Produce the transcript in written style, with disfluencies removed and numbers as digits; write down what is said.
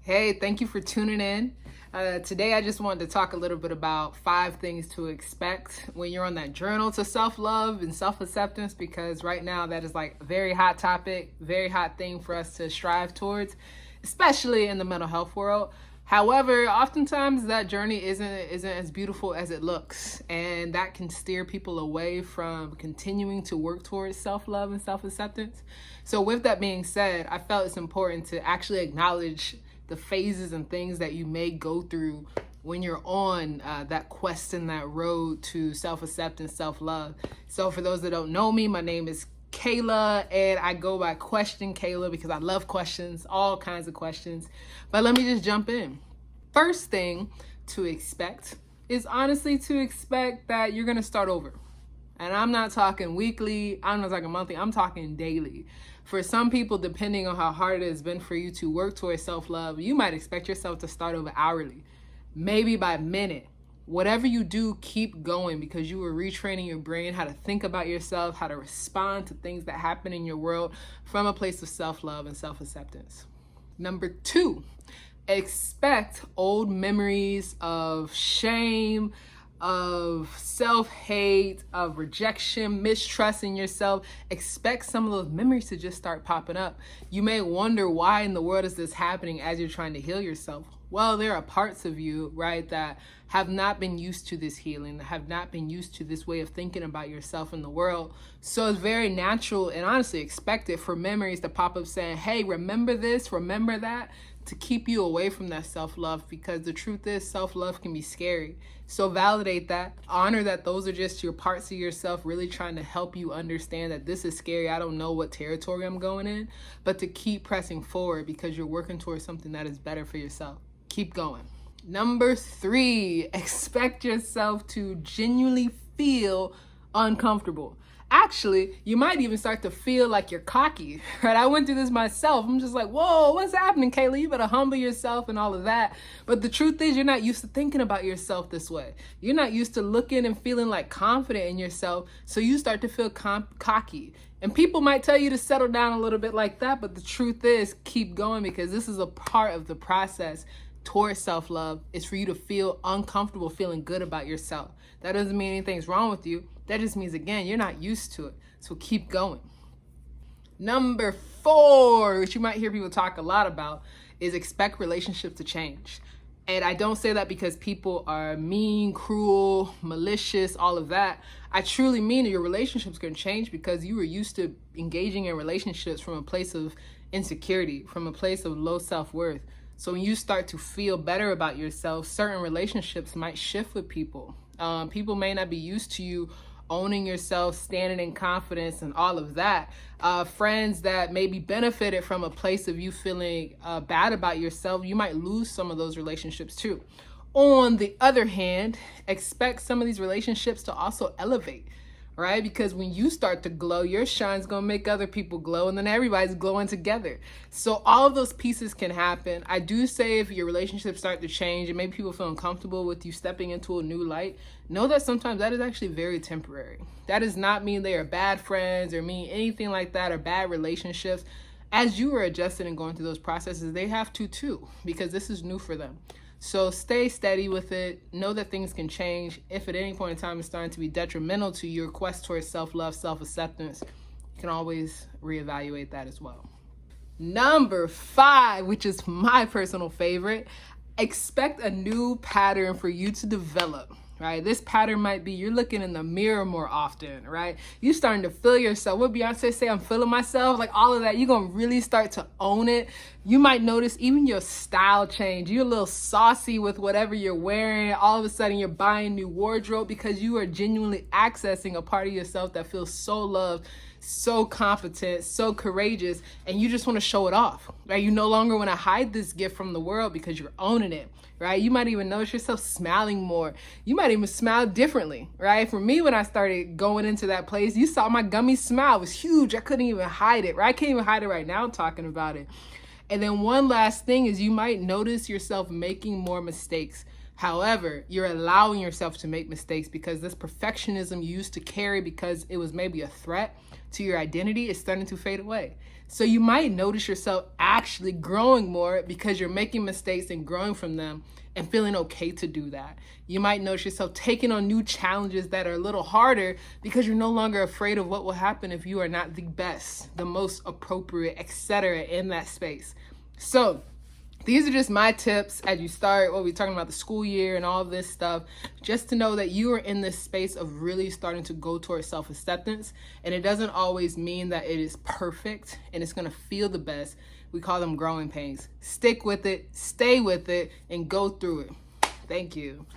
Hey, thank you for tuning in. Today, I just wanted to talk a little bit about 5 things to expect when you're on that journal to self-love and self-acceptance, because right now that is like a very hot topic, very hot thing for us to strive towards, especially in the mental health world. However, oftentimes that journey isn't as beautiful as it looks, and that can steer people away from continuing to work towards self-love and self-acceptance. So with that being said, I felt it's important to actually acknowledge the phases and things that you may go through when you're on that quest and that road to self-acceptance, self-love. So for those that don't know me, my name is Kayla, and I go by Question Kayla because I love questions, all kinds of questions. But let me just jump in. First thing to expect is honestly to expect that you're gonna start over. And I'm not talking weekly, I'm not talking monthly, I'm talking daily. For some people, depending on how hard it has been for you to work towards self-love, you might expect yourself to start over hourly, maybe by minute. Whatever you do, keep going, because you are retraining your brain how to think about yourself, how to respond to things that happen in your world from a place of self-love and self-acceptance. Number 2, expect old memories of shame, of self-hate, of rejection, mistrust in yourself. Expect some of those memories to just start popping up. You may wonder, why in the world is this happening as you're trying to heal yourself? Well, there are parts of you, right, that have not been used to this healing, that have not been used to this way of thinking about yourself in the world. So it's very natural and honestly expected for memories to pop up saying, hey, remember this, remember that, to keep you away from that self-love, because the truth is self-love can be scary. So validate that, honor that those are just your parts of yourself really trying to help you understand that this is scary. I don't know what territory I'm going in, but to keep pressing forward because you're working towards something that is better for yourself. Keep going. Number 3, expect yourself to genuinely feel uncomfortable. Actually, you might even start to feel like you're cocky, right? I went through this myself. I'm just like, whoa, what's happening, Kayla? You better humble yourself and all of that. But the truth is, you're not used to thinking about yourself this way. You're not used to looking and feeling like confident in yourself. So you start to feel cocky. And people might tell you to settle down a little bit like that. But the truth is, keep going, because this is a part of the process towards self-love. Is for you to feel uncomfortable feeling good about yourself. That doesn't mean anything's wrong with you. That just means, again, you're not used to it. So keep going. Number 4, which you might hear people talk a lot about, is expect relationships to change. And I don't say that because people are mean, cruel, malicious, all of that. I truly mean that your relationships can change because you were used to engaging in relationships from a place of insecurity, from a place of low self-worth. So when you start to feel better about yourself, certain relationships might shift with people. People may not be used to you owning yourself, standing in confidence and all of that. Friends that maybe benefited from a place of you feeling bad about yourself, you might lose some of those relationships too. On the other hand, expect some of these relationships to also elevate, right? Because when you start to glow, your shine's gonna make other people glow, and then everybody's glowing together. So all of those pieces can happen. I do say if your relationships start to change and maybe people feel uncomfortable with you stepping into a new light, know that sometimes that is actually very temporary. That does not mean they are bad friends or mean anything like that, or bad relationships. As you are adjusting and going through those processes, they have to too, because this is new for them. So stay steady with it. Know that things can change. If at any point in time it's starting to be detrimental to your quest towards self-love, self-acceptance, you can always reevaluate that as well. Number 5, which is my personal favorite, expect a new pattern for you to develop. Right? This pattern might be you're looking in the mirror more often, right? You're starting to feel yourself. What Beyonce say, I'm feeling myself, like all of that. You're going to really start to own it. You might notice even your style change. You're a little saucy with whatever you're wearing. All of a sudden you're buying new wardrobe because you are genuinely accessing a part of yourself that feels so loved, so confident, so courageous, and you just want to show it off, right? You no longer want to hide this gift from the world because you're owning it, right? You might even notice yourself smiling more. You might even smile differently, right? For me, when I started going into that place, you saw my gummy smile was huge. I couldn't even hide it, right? I can't even hide it right now talking about it. And then one last thing is you might notice yourself making more mistakes. However, you're allowing yourself to make mistakes because this perfectionism you used to carry because it was maybe a threat to your identity is starting to fade away. So you might notice yourself actually growing more because you're making mistakes and growing from them and feeling okay to do that. You might notice yourself taking on new challenges that are a little harder because you're no longer afraid of what will happen if you are not the best, the most appropriate, etc. in that space. So these are just my tips as you start what we're talking about the school year and all this stuff, just to know that you are in this space of really starting to go towards self-acceptance. And it doesn't always mean that it is perfect and it's going to feel the best. We call them growing pains. Stick with it, stay with it, and go through it. Thank you.